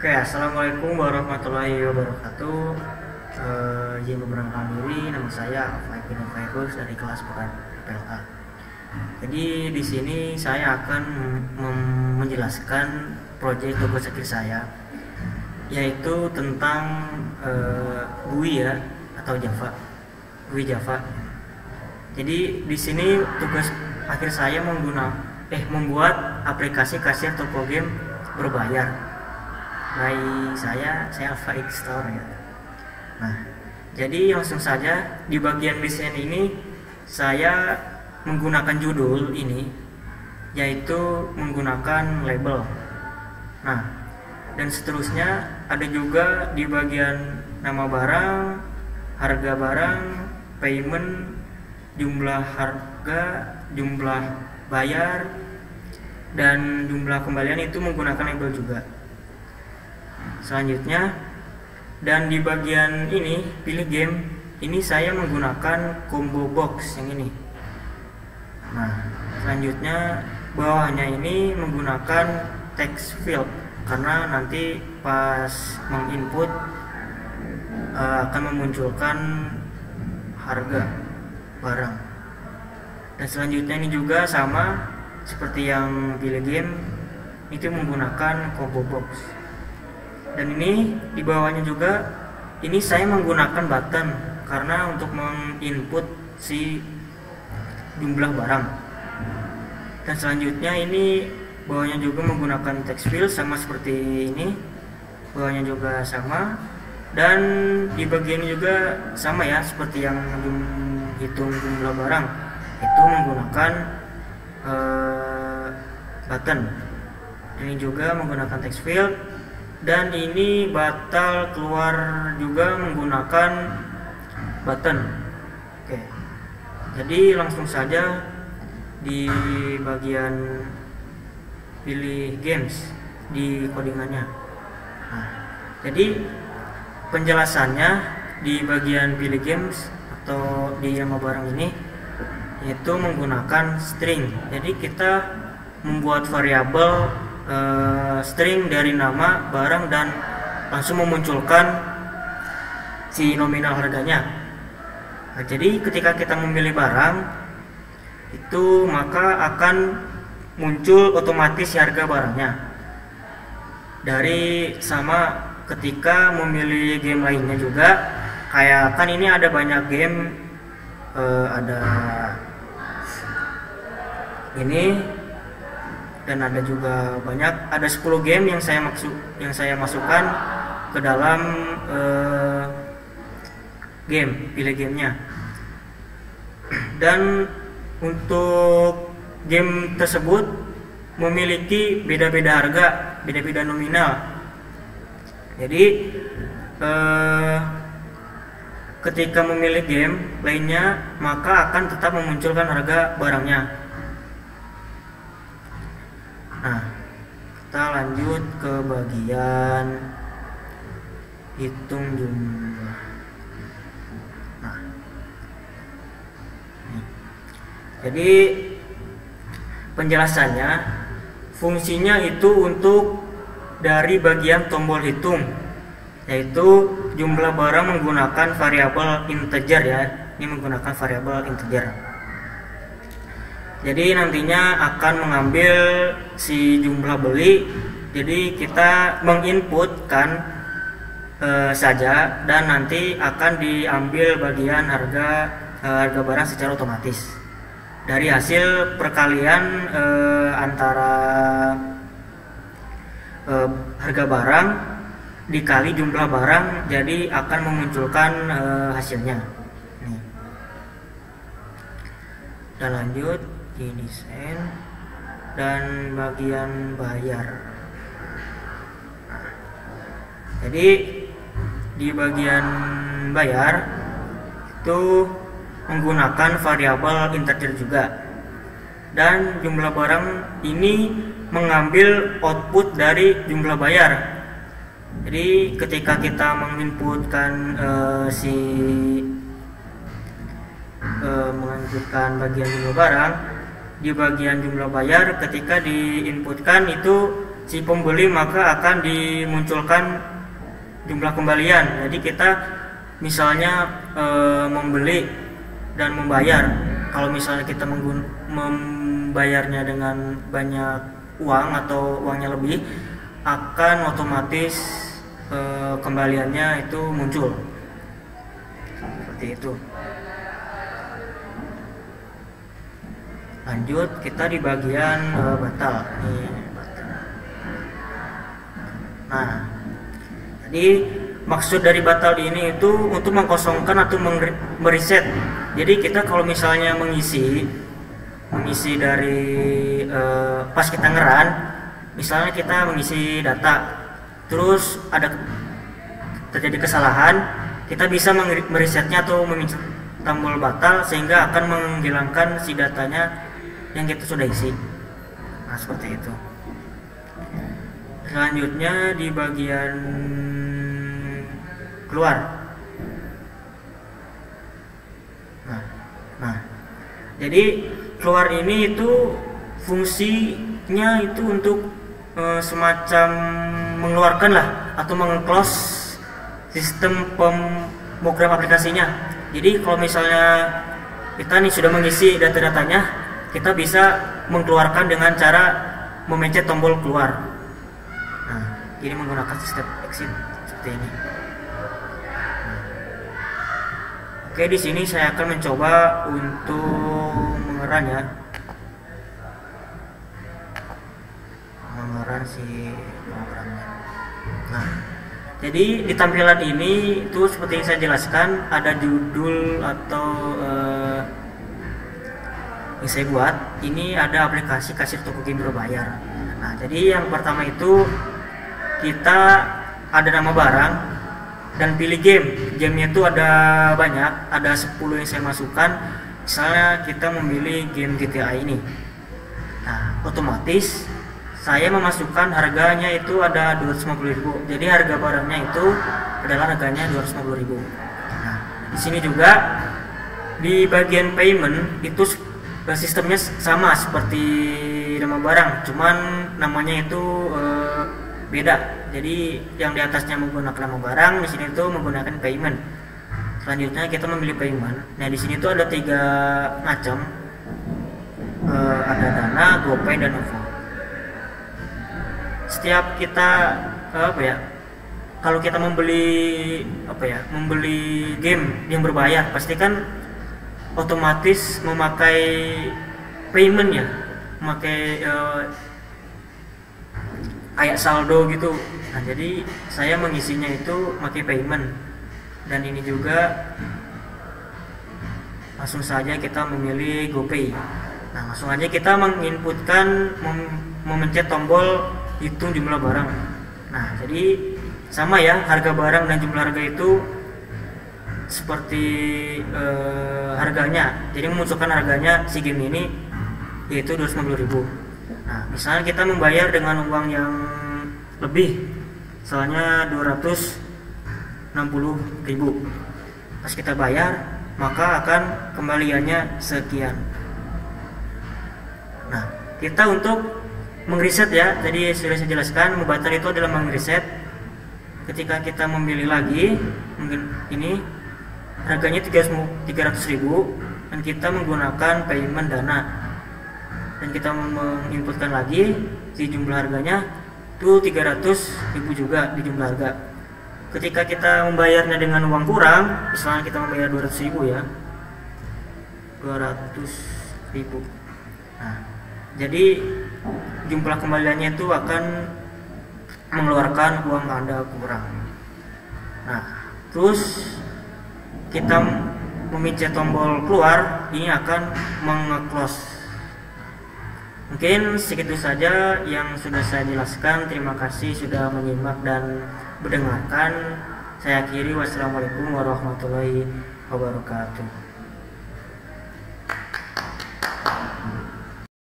Oke, assalamualaikum warahmatullahi wabarakatuh. Izin memperkenalkan diri, nama saya Faibin Faibus dari kelas Pekan PLA. Jadi di sini saya akan menjelaskan proyek tugas akhir saya, yaitu tentang GUI ya atau GUI Java. Jadi di sini tugas akhir saya membuat aplikasi kasir toko game berbayar. Saya Alpha X Store ya. Nah, jadi langsung saja di bagian desain ini saya menggunakan judul ini, yaitu menggunakan label. Nah, dan seterusnya ada juga di bagian nama barang, harga barang, payment, jumlah harga, jumlah bayar, dan jumlah kembalian itu menggunakan label juga. Selanjutnya, dan di bagian ini pilih game ini saya menggunakan combo box yang ini. Nah, selanjutnya bawahnya ini menggunakan text field karena nanti pas menginput akan memunculkan harga barang. Dan selanjutnya ini juga sama seperti yang pilih game, itu menggunakan combo box. Dan ini di bawahnya juga ini saya menggunakan button karena untuk menginput si jumlah barang. Dan selanjutnya ini bawahnya juga menggunakan text field sama seperti ini, bawahnya juga sama. Dan di bagian ini juga sama ya seperti yang menghitung jumlah barang, itu menggunakan button. Ini juga menggunakan text field. Dan ini batal keluar juga menggunakan button. Oke, jadi langsung saja di bagian pilih games di codingannya. Nah, jadi penjelasannya di bagian pilih games atau di nama barang ini yaitu menggunakan string. Jadi kita membuat variabel string dari nama barang dan langsung memunculkan si nominal harganya. Nah, jadi ketika kita memilih barang itu maka akan muncul otomatis harga barangnya. Dari sama ketika memilih game lainnya juga, kayak kan ini ada banyak game, ada ini. Dan ada juga banyak, ada 10 game yang saya masukkan ke dalam game, pilih gamenya. Dan untuk game tersebut memiliki beda-beda harga, beda-beda nominal. Jadi ketika memilih game lainnya maka akan tetap memunculkan harga barangnya. Nah, kita lanjut ke bagian hitung jumlah. Nah, jadi penjelasannya, fungsinya itu untuk dari bagian tombol hitung, yaitu jumlah barang menggunakan variabel integer ya. Ini menggunakan variabel integer. Jadi nantinya akan mengambil si jumlah beli. Jadi kita menginputkan saja dan nanti akan diambil bagian harga barang secara otomatis dari hasil perkalian antara harga barang dikali jumlah barang, jadi akan memunculkan hasilnya. Nih. Dan lanjut di desain dan bagian bayar. Nah, jadi di bagian bayar itu menggunakan variabel integer juga, dan jumlah barang ini mengambil output dari jumlah bayar. Jadi ketika kita menginputkan melanjutkan bagian jumlah barang, di bagian jumlah bayar ketika diinputkan itu si pembeli maka akan dimunculkan jumlah kembalian. Jadi kita misalnya membeli dan membayar, kalau misalnya kita membayarnya dengan banyak uang atau uangnya lebih, akan otomatis kembaliannya itu muncul seperti itu. Lanjut, kita di bagian batal. Nah, jadi maksud dari batal ini itu untuk mengkosongkan atau mereset. Jadi kita kalau misalnya mengisi dari pas kita ngeran, misalnya kita mengisi data, terus ada terjadi kesalahan, kita bisa meresetnya atau meminta tombol batal sehingga akan menghilangkan si datanya yang kita sudah isi. Nah, seperti itu. Selanjutnya di bagian keluar. Nah, jadi keluar ini itu fungsinya itu untuk semacam mengeluarkan lah atau meng-close sistem pemrogram aplikasinya. Jadi kalau misalnya kita nih sudah mengisi data-datanya, kita bisa mengeluarkan dengan cara memencet tombol keluar. Nah, jadi menggunakan sistem exit seperti ini. Oke, di sini saya akan mencoba untuk mengeran ya. Mengeran si programnya. Nah, jadi di tampilan ini itu seperti yang saya jelaskan, ada judul atau yang saya buat. Ini ada aplikasi kasir toko game berbayar. Nah, jadi yang pertama itu kita ada nama barang dan pilih game. Gamenya itu ada banyak, ada 10 yang saya masukkan. Misalnya kita memilih game GTA ini. Nah, otomatis saya memasukkan harganya itu ada 250.000. Jadi harga barangnya itu adalah harganya 250.000. Nah, di sini juga di bagian payment itu sistemnya sama seperti nama barang, cuman namanya itu beda. Jadi yang di atasnya menggunakan nama barang, di sini itu menggunakan payment. Selanjutnya kita memilih payment. Nah, di sini itu ada 3 macam, ada Dana, GoPay, dan OVO. Setiap kita kalau kita membeli game yang berbayar, pasti kan otomatis memakai payment ya, memakai kayak saldo gitu. Nah, jadi saya mengisinya itu pakai payment, dan ini juga langsung saja kita memilih GoPay. Nah, langsung aja kita menginputkan, memencet tombol hitung jumlah barang. Nah, jadi sama ya, harga barang dan jumlah harga itu seperti harganya. Jadi memunculkan harganya si game ini yaitu 250.000. Nah, misalnya kita membayar dengan uang yang lebih, misalnya 260.000. Pas kita bayar, maka akan kembaliannya sekian. Nah, kita untuk mengreset ya, tadi sudah saya jelaskan, membatal itu adalah mengreset. Ketika kita memilih lagi, mungkin ini harganya 300.000 dan kita menggunakan payment Dana, dan kita menginputkan lagi si jumlah harganya itu 300.000 juga di jumlah harga. Ketika kita membayarnya dengan uang kurang, misalnya kita membayar 200.000 ya, 200.000. Nah, jadi jumlah kembaliannya itu akan mengeluarkan uang Anda kurang. Nah, terus kita memencet tombol keluar, ini akan meng-close. Mungkin segitu saja yang sudah saya jelaskan. Terima kasih sudah menyimak dan mendengarkan. Saya akhiri, wassalamualaikum warahmatullahi wabarakatuh.